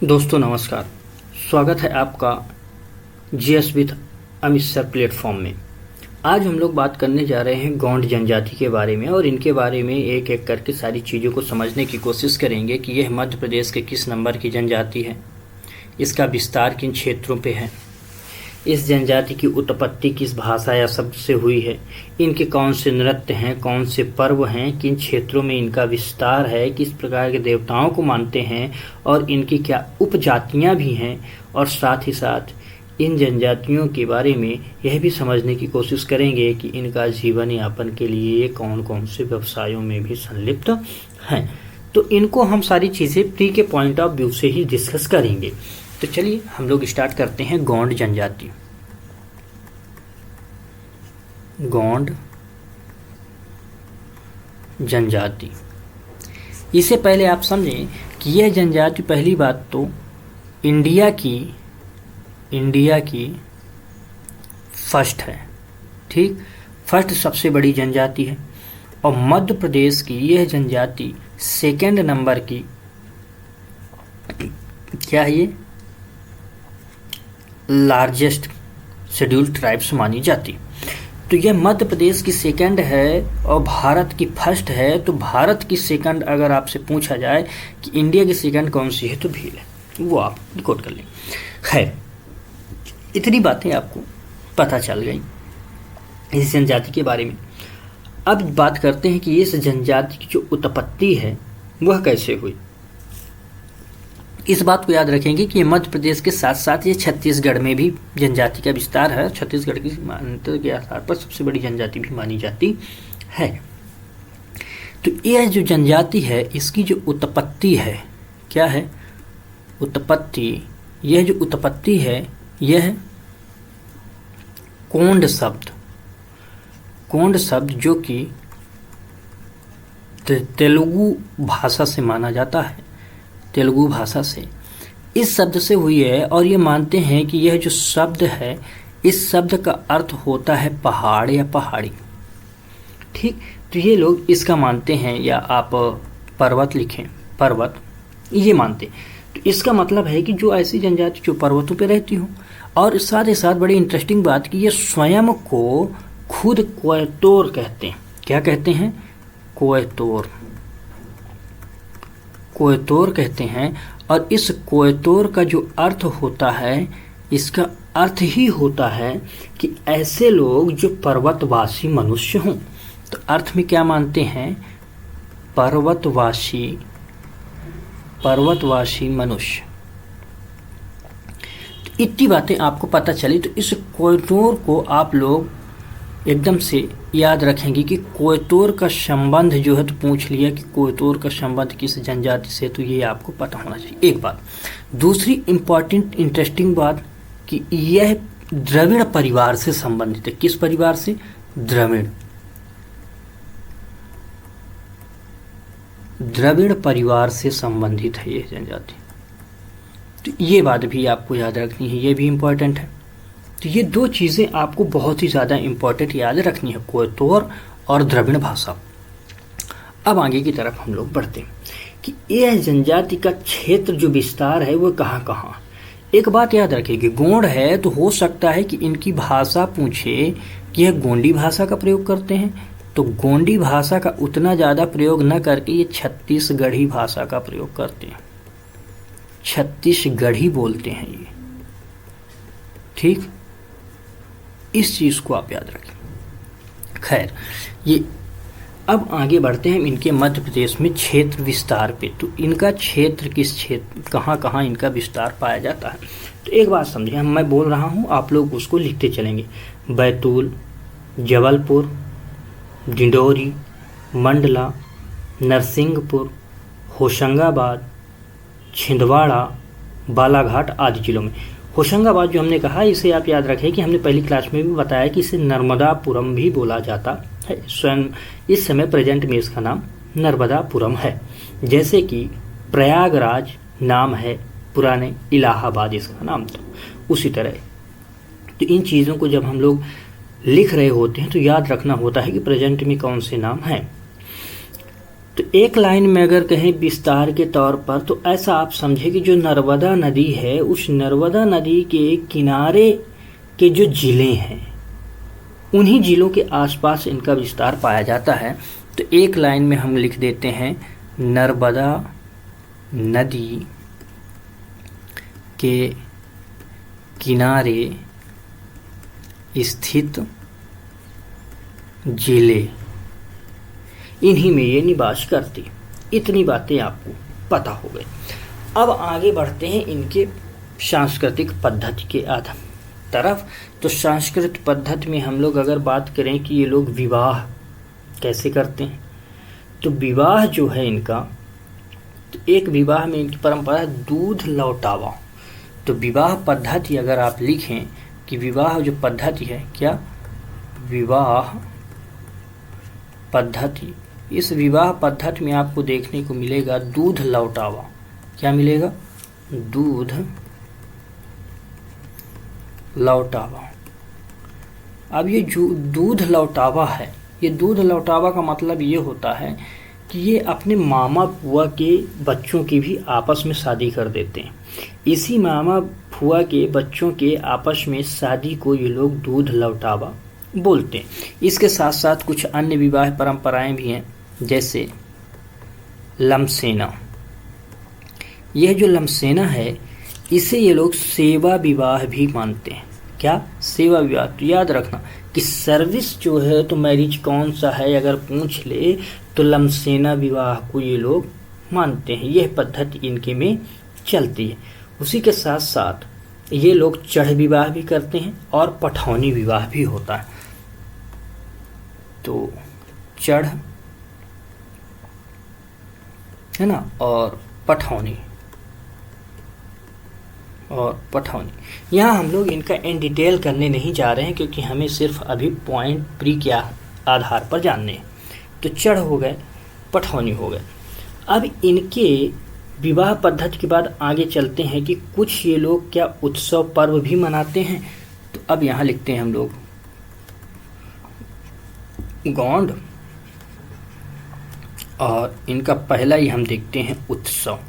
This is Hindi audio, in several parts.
दोस्तों नमस्कार। स्वागत है आपका GS with Amit sir platform में। आज हम लोग बात करने जा रहे हैं गोंड जनजाति के बारे में और इनके बारे में एक एक करके सारी चीज़ों को समझने की कोशिश करेंगे कि यह मध्य प्रदेश के किस नंबर की जनजाति है, इसका विस्तार किन क्षेत्रों पे है, इस जनजाति की उत्पत्ति किस भाषा या शब्द से हुई है, इनके कौन से नृत्य हैं, कौन से पर्व हैं, किन क्षेत्रों में इनका विस्तार है, किस प्रकार के देवताओं को मानते हैं और इनकी क्या उपजातियां भी हैं, और साथ ही साथ इन जनजातियों के बारे में यह भी समझने की कोशिश करेंगे कि इनका जीवन यापन के लिए कौन कौन से व्यवसायों में भी संलिप्त हैं। तो इनको हम सारी चीज़ें प्री के पॉइंट ऑफ व्यू से ही डिस्कस करेंगे। तो चलिए हम लोग स्टार्ट करते हैं। गोंड जनजाति। गोंड जनजाति, इससे पहले आप समझें कि यह जनजाति पहली बात तो इंडिया की फर्स्ट है, ठीक, फर्स्ट सबसे बड़ी जनजाति है। और मध्य प्रदेश की यह जनजाति सेकेंड नंबर की क्या है, ये लार्जेस्ट शेड्यूल्ड ट्राइब्स मानी जाती। तो यह मध्य प्रदेश की सेकंड है और भारत की फर्स्ट है। तो भारत की सेकंड अगर आपसे पूछा जाए कि इंडिया की सेकंड कौन सी है तो भील है, वो आप रिकॉर्ड कर लें। खैर, इतनी बातें आपको पता चल गई इस जनजाति के बारे में। अब बात करते हैं कि इस जनजाति की जो उत्पत्ति है वह कैसे हुई। इस बात को याद रखेंगे कि मध्य प्रदेश के साथ साथ ये छत्तीसगढ़ में भी जनजाति का विस्तार है। छत्तीसगढ़ की मान्यता के आधार पर सबसे बड़ी जनजाति भी मानी जाती है। तो यह जो जनजाति है इसकी जो उत्पत्ति है, क्या है उत्पत्ति, यह जो उत्पत्ति है यह कोंड शब्द जो कि तेलुगु भाषा से माना जाता है, तेलुगु भाषा से, इस शब्द से हुई है। और ये मानते हैं कि यह जो शब्द है इस शब्द का अर्थ होता है पहाड़ या पहाड़ी, ठीक। तो ये लोग इसका मानते हैं, या आप पर्वत लिखें, पर्वत, ये मानते। तो इसका मतलब है कि जो ऐसी जनजाति जो पर्वतों पे रहती हो। और साथ ही साथ बड़ी इंटरेस्टिंग बात कि ये स्वयं को खुद कोयतोर कहते हैं। क्या कहते हैं? कोयतोर कहते हैं। और इस कोयतोर का जो अर्थ होता है, इसका अर्थ ही होता है कि ऐसे लोग जो पर्वतवासी मनुष्य हों। तो अर्थ में क्या मानते हैं? पर्वतवासी मनुष्य। तो इतनी बातें आपको पता चली। तो इस कोयतोर को आप लोग एकदम से याद रखेंगे कि कोयतोर का संबंध जो है, तो पूछ लिया कि कोयतोर का संबंध किस जनजाति से, तो ये आपको पता होना चाहिए, एक बात। दूसरी इंपॉर्टेंट इंटरेस्टिंग बात कि यह द्रविड़ परिवार से संबंधित है। किस परिवार से? द्रविड़ परिवार से संबंधित है यह जनजाति। तो ये बात भी आपको याद रखनी है, ये भी इंपॉर्टेंट है। तो ये दो चीज़ें आपको बहुत ही ज़्यादा इंपॉर्टेंट याद रखनी है, कोयतोर और द्रविड़ भाषा। अब आगे की तरफ हम लोग बढ़ते हैं कि यह जनजाति का क्षेत्र जो विस्तार है वो कहाँ कहाँ। एक बात याद रखिए कि गोंड है तो हो सकता है कि इनकी भाषा पूछे कि यह गोंडी भाषा का प्रयोग करते हैं, तो गोंडी भाषा का उतना ज़्यादा प्रयोग न करके ये छत्तीसगढ़ी भाषा का प्रयोग करते हैं, छत्तीसगढ़ी बोलते हैं ये, ठीक। इस चीज़ को आप याद रखें। खैर, ये अब आगे बढ़ते हैं इनके मध्य प्रदेश में क्षेत्र विस्तार पे। तो इनका क्षेत्र किस क्षेत्र, कहाँ कहाँ इनका विस्तार पाया जाता है। तो एक बात समझिए, मैं बोल रहा हूँ आप लोग उसको लिखते चलेंगे। बैतूल, जबलपुर, डिंडोरी, मंडला, नरसिंहपुर, होशंगाबाद, छिंदवाड़ा, बालाघाट आदि जिलों में। होशंगाबाद जो हमने कहा, इसे आप याद रखें कि हमने पहली क्लास में भी बताया कि इसे नर्मदापुरम भी बोला जाता है। स्वयं इस समय प्रेजेंट में इसका नाम नर्मदापुरम है। जैसे कि प्रयागराज नाम है पुराने इलाहाबाद इसका नाम था, उसी तरह। तो इन चीज़ों को जब हम लोग लिख रहे होते हैं तो याद रखना होता है कि प्रेजेंट में कौन से नाम हैं। तो एक लाइन में अगर कहें विस्तार के तौर पर, तो ऐसा आप समझे कि जो नर्मदा नदी है, उस नर्मदा नदी के किनारे के जो जिले हैं, उन्हीं जिलों के आसपास इनका विस्तार पाया जाता है। तो एक लाइन में हम लिख देते हैं नर्मदा नदी के किनारे स्थित जिले, इन्हीं में ये निवास करती। इतनी बातें आपको पता हो गई। अब आगे बढ़ते हैं इनके सांस्कृतिक पद्धति के आधार तरफ। तो सांस्कृतिक पद्धति में हम लोग अगर बात करें कि ये लोग विवाह कैसे करते हैं, तो विवाह जो है इनका, तो एक विवाह में इनकी परंपरा है दूध लौटावा। तो विवाह पद्धति अगर आप लिखें कि विवाह जो पद्धति है, क्या विवाह पद्धति, इस विवाह पद्धति में आपको देखने को मिलेगा दूध लौटावा। क्या मिलेगा? दूध लौटावा। अब ये जो दूध लौटावा है, ये दूध लौटावा का मतलब ये होता है कि ये अपने मामा फुआ के बच्चों की भी आपस में शादी कर देते हैं। इसी मामा फुआ के बच्चों के आपस में शादी को ये लोग दूध लौटावा बोलते हैं। इसके साथ साथ कुछ अन्य विवाह परंपराएं भी हैं, जैसे लमसेना। यह जो लमसेना है, इसे ये लोग सेवा विवाह भी मानते हैं। क्या? सेवा विवाह। तो याद रखना कि सर्विस जो है, तो मैरिज कौन सा है अगर पूछ ले तो लमसेना विवाह को ये लोग मानते हैं। यह पद्धति इनके में चलती है। उसी के साथ साथ ये लोग चढ़ विवाह भी करते हैं और पठौनी विवाह भी होता है। तो चढ़ है ना, और पठौनी, यहाँ हम लोग इनका इन डिटेल करने नहीं जा रहे हैं, क्योंकि हमें सिर्फ अभी पॉइंट प्री के आधार पर जानने हैं। तो चढ़ हो गए, पठौनी हो गए। अब इनके विवाह पद्धति के बाद आगे चलते हैं कि कुछ ये लोग क्या उत्सव पर्व भी मनाते हैं। तो अब यहाँ लिखते हैं हम लोग गौंड, और इनका पहला ही हम देखते हैं उत्सव।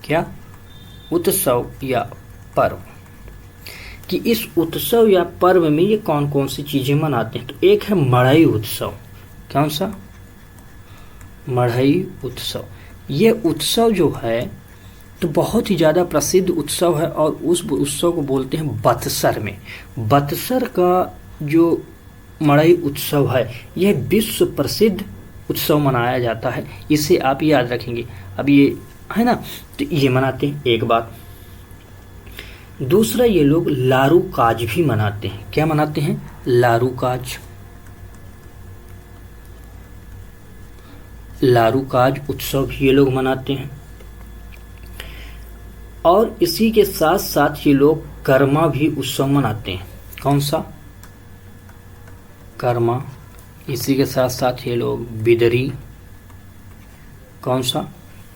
क्या? उत्सव या पर्व, कि इस उत्सव या पर्व में ये कौन कौन सी चीजें मनाते हैं। तो एक है मड़ई उत्सव। कौन सा? मड़ई उत्सव। ये उत्सव जो है तो बहुत ही ज़्यादा प्रसिद्ध उत्सव है, और उस उत्सव को बोलते हैं बतसर में। बतसर का जो मड़ई उत्सव है, यह विश्व प्रसिद्ध उत्सव मनाया जाता है। इसे आप याद रखेंगे। अब ये है ना, तो ये मनाते हैं, एक बात। दूसरा, ये लोग लारू काज भी मनाते हैं। क्या मनाते हैं? लारू काज। लारू काज उत्सव भी ये लोग मनाते हैं। और इसी के साथ साथ ये लोग कर्मा भी उत्सव मनाते हैं। कौन सा? कर्मा। इसी के साथ साथ ये लोग बिदरी। कौन सा?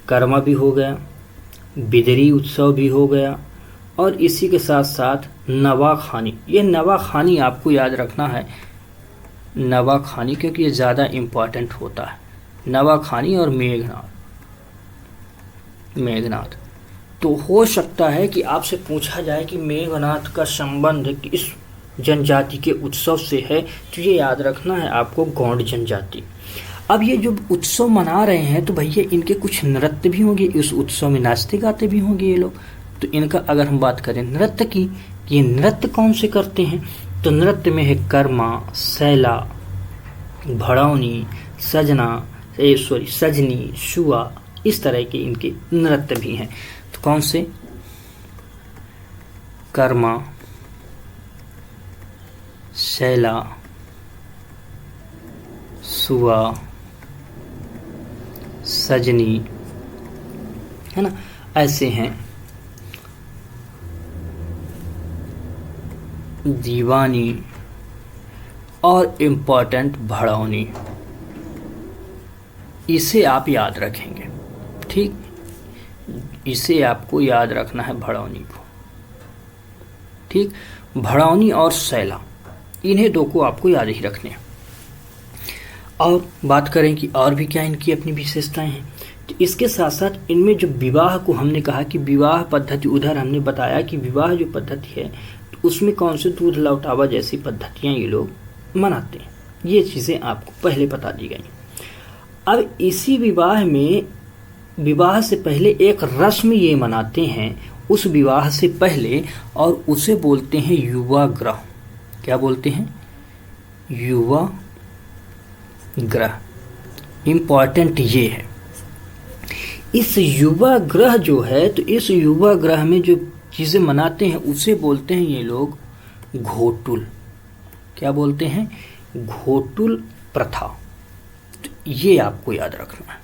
कर्मा भी हो गया, बिदरी उत्सव भी हो गया, और इसी के साथ साथ नवाखानी। ये नवाखानी आपको याद रखना है, नवाखानी, क्योंकि ये ज़्यादा इम्पॉर्टेंट होता है। नवाखानी और मेघनाथ। तो हो सकता है कि आपसे पूछा जाए कि मेघनाथ का संबंध किस जनजाति के उत्सव से है, तो ये याद रखना है आपको, गौंड जनजाति। अब ये जो उत्सव मना रहे हैं, तो भैया इनके कुछ नृत्य भी होंगे, इस उत्सव में नाचते गाते भी होंगे ये लोग। तो इनका अगर हम बात करें नृत्य की, ये नृत्य कौन से करते हैं, तो नृत्य में है कर्मा, सैला, भड़ौनी, सजनी, शुआ, इस तरह के इनके नृत्य भी हैं। तो कौन से? कर्मा, सैला, सुआ, सजनी, है ना, ऐसे हैं। दीवानी और इम्पोर्टेंट भड़ौनी, इसे आप याद रखेंगे। ठीक, इसे आपको याद रखना है, भड़ौनी को। ठीक, भड़ौनी और सैला, इन्हें दो को आपको याद ही रखने हैं। और बात करें कि और भी क्या इनकी अपनी विशेषताएं हैं, तो इसके साथ साथ इनमें जो विवाह को हमने कहा कि विवाह पद्धति, उधर हमने बताया कि विवाह जो पद्धति है तो उसमें कौन से दूध लौटावा जैसी पद्धतियाँ ये लोग मनाते हैं, ये चीज़ें आपको पहले बता दी गई। अब इसी विवाह में, विवाह से पहले एक रस्म ये मनाते हैं उस विवाह से पहले, और उसे बोलते हैं युवा ग्रह। क्या बोलते हैं? युवा ग्रह। इम्पॉर्टेंट ये है, इस युवा ग्रह जो है, तो इस युवा ग्रह में जो चीज़ें मनाते हैं उसे बोलते हैं ये लोग घोटुल। क्या बोलते हैं? घोटुल प्रथा। तो ये आपको याद रखना है,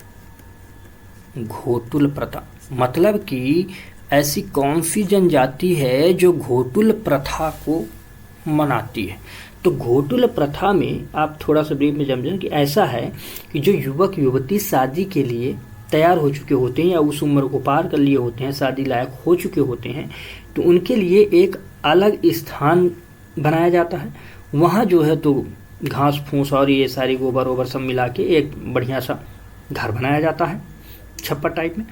घोटुल प्रथा मतलब कि ऐसी कौन सी जनजाति है जो घोटुल प्रथा को मनाती है। तो घोटुल प्रथा में आप थोड़ा सा ब्रीफ में समझें कि ऐसा है कि जो युवक युवती शादी के लिए तैयार हो चुके होते हैं या उस उम्र को पार कर लिए होते हैं, शादी लायक हो चुके होते हैं, तो उनके लिए एक अलग स्थान बनाया जाता है। वहाँ जो है तो घास फूस और ये सारी गोबर वोबर सब मिला के एक बढ़िया सा घर बनाया जाता है, छप्पर टाइप में।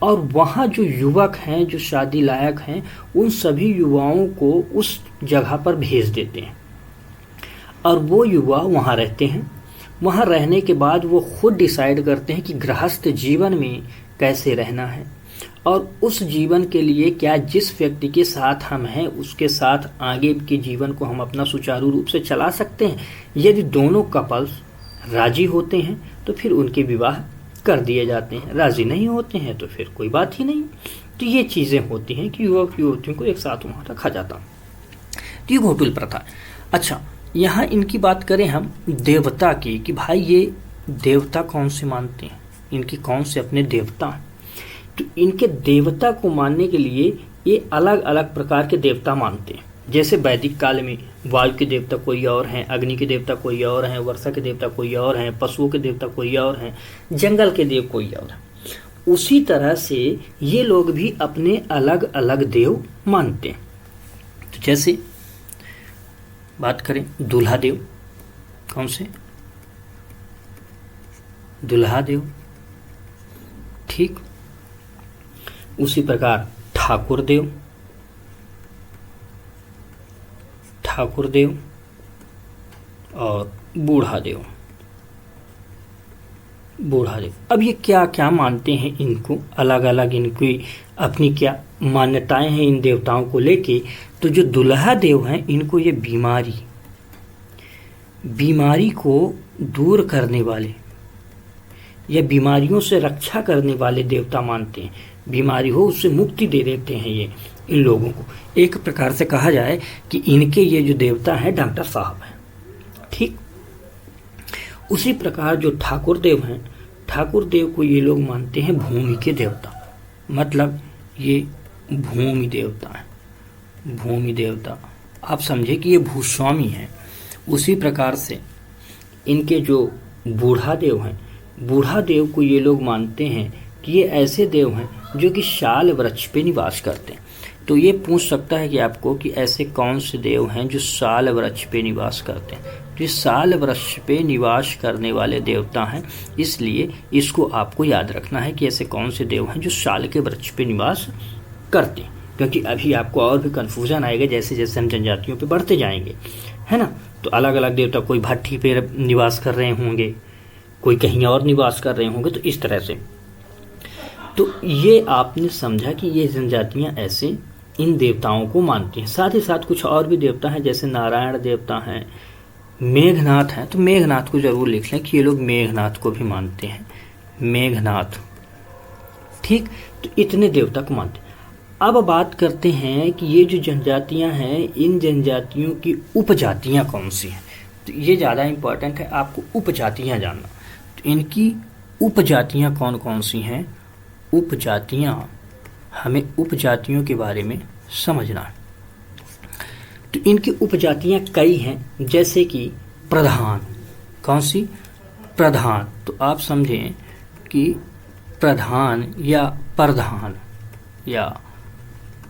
और वहाँ जो युवक हैं, जो शादी लायक हैं, उन सभी युवाओं को उस जगह पर भेज देते हैं और वो युवा वहाँ रहते हैं। वहाँ रहने के बाद वो खुद डिसाइड करते हैं कि गृहस्थ जीवन में कैसे रहना है और उस जीवन के लिए क्या जिस व्यक्ति के साथ हम हैं उसके साथ आगे के जीवन को हम अपना सुचारू रूप से चला सकते हैं। यदि दोनों कपल्स राजी होते हैं तो फिर उनके विवाह कर दिए जाते हैं, राजी नहीं होते हैं तो फिर कोई बात ही नहीं। तो ये चीज़ें होती हैं कि युवक युवतियों को एक साथ वहाँ रखा जाता। तो ये घोटुल प्रथा। अच्छा, यहाँ इनकी बात करें हम देवता की कि भाई ये देवता कौन से मानते हैं, इनके कौन से अपने देवता हैं। तो इनके देवता को मानने के लिए ये अलग अलग प्रकार के देवता मानते हैं। जैसे वैदिक काल में वायु के देवता कोई और हैं, अग्नि के देवता कोई और हैं, वर्षा के देवता कोई और हैं, पशुओं के देवता कोई और हैं, जंगल के देव कोई और हैं। उसी तरह से ये लोग भी अपने अलग अलग देव मानते हैं। तो जैसे बात करें दूल्हा देव, कौन से? दूल्हा देव, ठीक। उसी प्रकार ठाकुर देव, ठाकुर देव और बूढ़ा देव, बूढ़ा देव। अब ये क्या क्या मानते हैं, इनको अलग अलग इनकी अपनी क्या मान्यताएं हैं इन देवताओं को लेके। तो जो दूल्हा देव हैं इनको ये बीमारी को दूर करने वाले या बीमारियों से रक्षा करने वाले देवता मानते हैं। बीमारी हो उससे मुक्ति दे देते हैं ये इन लोगों को। एक प्रकार से कहा जाए कि इनके ये जो देवता हैं डॉक्टर साहब हैं, ठीक। उसी प्रकार जो ठाकुर देव हैं, ठाकुर देव को ये लोग मानते हैं भूमि के देवता, मतलब ये भूमि देवता है। भूमि देवता आप समझे कि ये भूस्वामी हैं। उसी प्रकार से इनके जो बूढ़ा देव हैं, बूढ़ा देव को ये लोग मानते हैं कि ये ऐसे देव हैं जो कि शाल वृक्ष पे निवास करते हैं। तो ये पूछ सकता है कि आपको कि ऐसे कौन से देव हैं जो शाल वृक्ष पे निवास करते हैं। तो ये शाल वृक्ष पे निवास करने वाले देवता हैं, इसलिए इसको आपको याद रखना है कि ऐसे कौन से देव हैं जो शाल के वृक्ष पे निवास करते हैं। क्योंकि अभी आपको और भी कन्फ्यूजन आएगा जैसे जैसे हम जनजातियों पे बढ़ते जाएंगे, है ना। तो अलग अलग देवता, कोई भट्ठी पे निवास कर रहे होंगे, कोई कहीं और निवास कर रहे होंगे, तो इस तरह से। तो ये आपने समझा कि ये जनजातियाँ ऐसे इन देवताओं को मानती हैं। साथ ही साथ कुछ और भी देवता हैं, जैसे नारायण देवता हैं, मेघनाथ हैं। तो मेघनाथ को जरूर लिख लें कि ये लोग मेघनाथ को भी मानते हैं, मेघनाथ, ठीक। तो इतने देवता को मानते हैं। अब बात करते हैं कि ये जो जनजातियां हैं, इन जनजातियों की उपजातियां कौन सी हैं। तो ये ज़्यादा इम्पोर्टेंट है आपको उपजातियां जानना। तो इनकी उपजातियां कौन कौन सी हैं, उपजातियां, हमें उपजातियों के बारे में समझना है। तो इनकी उपजातियां कई हैं, जैसे कि प्रधान, कौन सी? प्रधान। तो आप समझें कि प्रधान या प्रधान या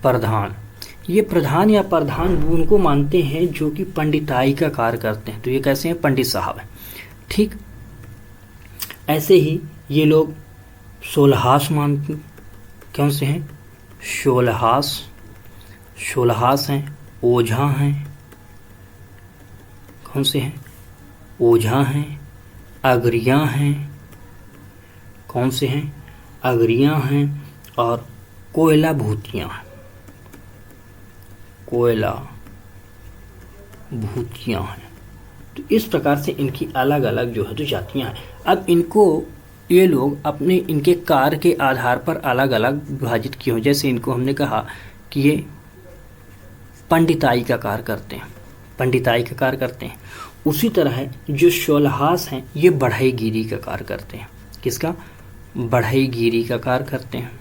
प्रधान, ये प्रधान या प्रधान उनको मानते हैं जो कि पंडिताई का कार्य करते हैं। तो ये कैसे हैं? पंडित साहब हैं, ठीक। ऐसे ही ये लोग सोलहास मानते, कौन से हैं? सोलहास हैं। ओझा हैं, कौन से हैं? ओझा हैं। अगरियां हैं, कौन से हैं? अगरियां हैं। और कोयला भूतियां हैं, कोयला भूतियां हैं। तो इस प्रकार से इनकी अलग अलग जो है तो जातियां हैं। अब इनको ये लोग अपने इनके कार्य के आधार पर अलग अलग विभाजित किए हैं। जैसे इनको हमने कहा कि ये पंडिताई का कार्य करते हैं, पंडिताई का कार्य करते हैं। उसी तरह है जो सोलहास हैं ये बढ़ईगिरी का कार्य करते हैं। किसका? बढ़ईगिरी का कार्य करते हैं।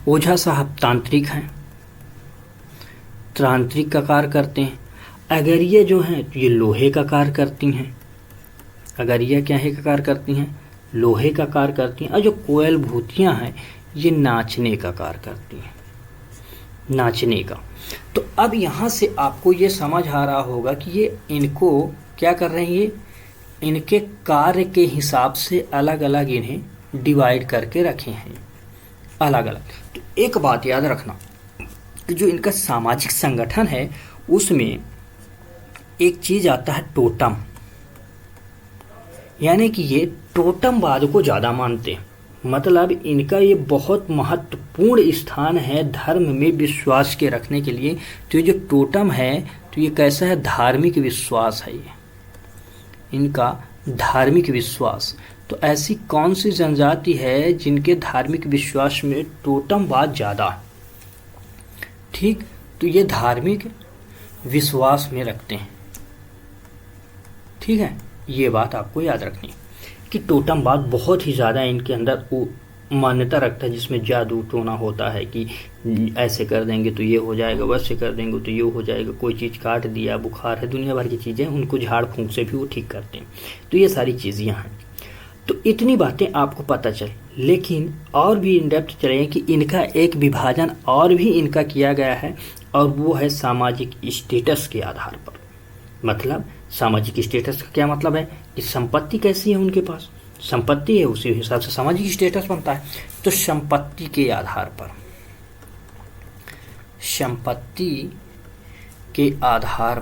ओझा साहब तांत्रिक हैं, तांत्रिक का कार्य करते हैं। अगरिया जो हैं तो ये लोहे का कार्य करती हैं। अगरिया क्या है का कार्य करती हैं? लोहे का कार्य करती हैं। और जो कोयल भूतियां हैं ये नाचने का कार्य करती हैं, नाचने का। तो अब यहाँ से आपको ये समझ आ रहा होगा कि ये इनको क्या कर रहे हैं, ये इनके कार्य के हिसाब से अलग अलग इन्हें डिवाइड करके रखे हैं, अलग अलग। तो एक बात याद रखना कि जो इनका सामाजिक संगठन है उसमें एक चीज आता है टोटम, यानी कि ये टोटमवाद को ज़्यादा मानते हैं। मतलब इनका ये बहुत महत्वपूर्ण स्थान है धर्म में विश्वास के रखने के लिए। तो ये जो टोटम है तो ये कैसा है? धार्मिक विश्वास है, ये इनका धार्मिक विश्वास। तो ऐसी कौन सी जनजाति है जिनके धार्मिक विश्वास में टोटमवाद ज़्यादा है? ठीक, तो ये धार्मिक विश्वास में रखते हैं। ठीक है, ये बात आपको याद रखनी है कि टोटमवाद बहुत ही ज़्यादा इनके अंदर वो मान्यता रखता है, जिसमें जादू टोना होता है कि ऐसे कर देंगे तो ये हो जाएगा, वैसे कर देंगे तो ये हो जाएगा। कोई चीज़ काट दिया, बुखार है, दुनिया भर की चीज़ें, उनको झाड़ फूंक से भी वो ठीक करते हैं। तो ये सारी चीज़ें यहाँ हैं। तो इतनी बातें आपको पता चले, लेकिन और भी इन डेप्थ चले कि इनका एक विभाजन और भी इनका किया गया है, और वो है सामाजिक स्टेटस के आधार पर। मतलब सामाजिक स्टेटस का क्या मतलब है कि संपत्ति कैसी है उनके पास, संपत्ति है उसी हिसाब से सामाजिक स्टेटस बनता है। तो संपत्ति के आधार पर, संपत्ति के आधार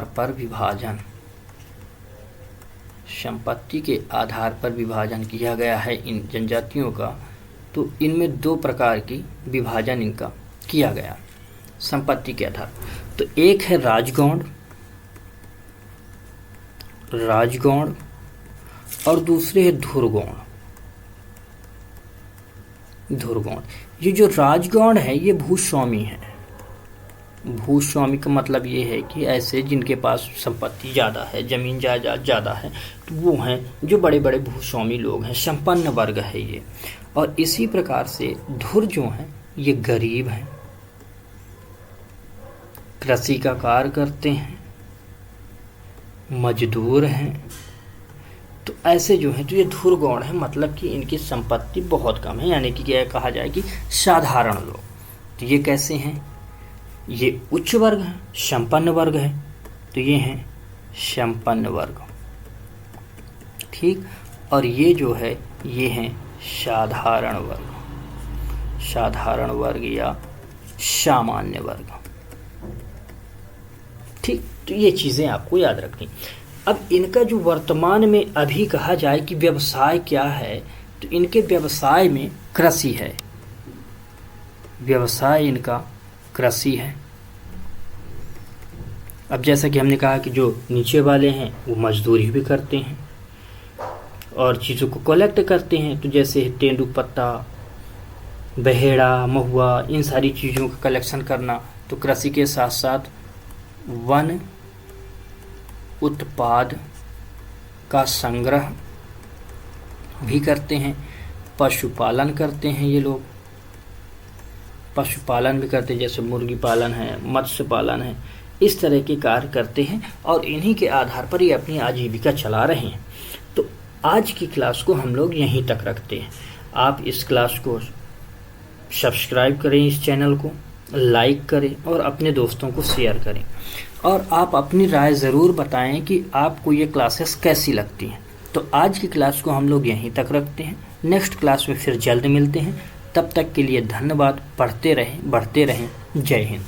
पर विभाजन, संपत्ति के आधार पर विभाजन किया गया है इन जनजातियों का। तो इनमें दो प्रकार की विभाजन इनका किया गया संपत्ति के आधार। तो एक है राजगौंड, राजगौंड, और दूसरे है धुरगौंड, धुरगौंड। ये जो राजगौंड है ये भूस्वामी है। भूस्वामी का मतलब ये है कि ऐसे जिनके पास संपत्ति ज़्यादा है, ज़मीन जायदाद ज़्यादा है, तो वो हैं जो बड़े बड़े भूस्वामी लोग हैं, संपन्न वर्ग है ये। और इसी प्रकार से धुर जो हैं ये गरीब हैं, कृषि का कार्य करते हैं, मजदूर हैं। तो ऐसे जो हैं तो ये धुरगौंड है, मतलब कि इनकी संपत्ति बहुत कम है, यानी कि क्या कहा जाए कि साधारण लोग। तो ये कैसे हैं? ये उच्च वर्ग है, संपन्न वर्ग है। तो ये हैं संपन्न वर्ग, ठीक। और ये जो है ये हैं साधारण वर्ग, साधारण वर्ग या सामान्य वर्ग, ठीक। तो ये चीज़ें आपको याद रखनी। अब इनका जो वर्तमान में अभी कहा जाए कि व्यवसाय क्या है, तो इनके व्यवसाय में कृषि है, व्यवसाय इनका कृषि है। अब जैसा कि हमने कहा कि जो नीचे वाले हैं वो मजदूरी भी करते हैं और चीज़ों को कलेक्ट करते हैं। तो जैसे तेंदुपत्ता, बहेड़ा, महुआ, इन सारी चीज़ों का कलेक्शन करना। तो कृषि के साथ साथ वन उत्पाद का संग्रह भी करते हैं, पशुपालन करते हैं। ये लोग पशुपालन भी करते हैं, जैसे मुर्गी पालन है, मत्स्य पालन है, इस तरह के कार्य करते हैं और इन्हीं के आधार पर ये अपनी आजीविका चला रहे हैं। तो आज की क्लास को हम लोग यहीं तक रखते हैं। आप इस क्लास को सब्सक्राइब करें, इस चैनल को लाइक करें और अपने दोस्तों को शेयर करें। और आप अपनी राय ज़रूर बताएं कि आपको ये क्लासेस कैसी लगती हैं। तो आज की क्लास को हम लोग यहीं तक रखते हैं, नेक्स्ट क्लास में फिर जल्द मिलते हैं। तब तक के लिए धन्यवाद। पढ़ते रहें, बढ़ते रहें। जय हिंद।